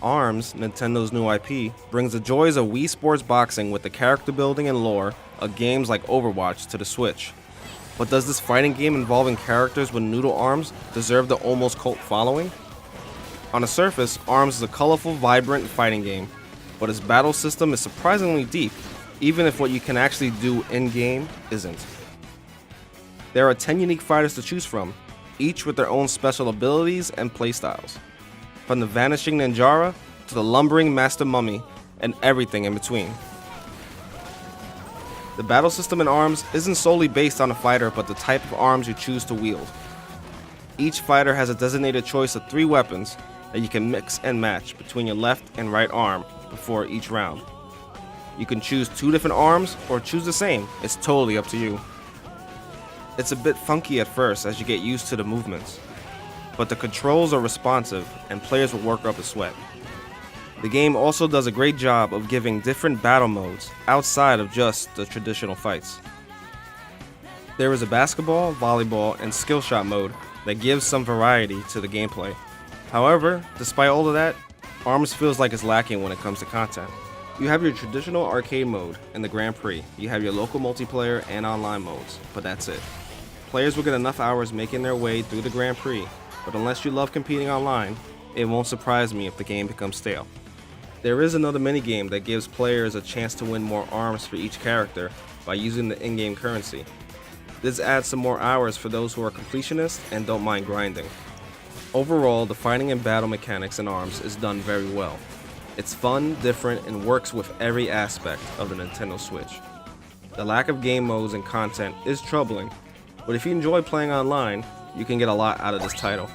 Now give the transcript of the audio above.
ARMS, Nintendo's new IP, brings the joys of Wii Sports Boxing with the character building and lore of games like Overwatch to the Switch. But does this fighting game involving characters with noodle arms deserve the almost cult following? On the surface, ARMS is a colorful, vibrant fighting game, but its battle system is surprisingly deep, even if what you can actually do in-game isn't. There are 10 unique fighters to choose from, each with their own special abilities and playstyles. From the Vanishing Ninjara to the Lumbering Master Mummy, and everything in between. The battle system in ARMS isn't solely based on a fighter but the type of arms you choose to wield. Each fighter has a designated choice of 3 weapons that you can mix and match between your left and right arm before each round. You can choose 2 different arms or choose the same, it's totally up to you. It's a bit funky at first as you get used to the movements, but the controls are responsive and players will work up a sweat. The game also does a great job of giving different battle modes outside of just the traditional fights. There is a basketball, volleyball, and skill shot mode that gives some variety to the gameplay. However, despite all of that, ARMS feels like it's lacking when it comes to content. You have your traditional arcade mode and the Grand Prix, you have your local multiplayer and online modes, but that's it. Players will get enough hours making their way through the Grand Prix, but unless you love competing online, it won't surprise me if the game becomes stale. There is another minigame that gives players a chance to win more arms for each character by using the in-game currency. This adds some more hours for those who are completionists and don't mind grinding. Overall, the fighting and battle mechanics in ARMS is done very well. It's fun, different, and works with every aspect of the Nintendo Switch. The lack of game modes and content is troubling, but if you enjoy playing online, you can get a lot out of this title.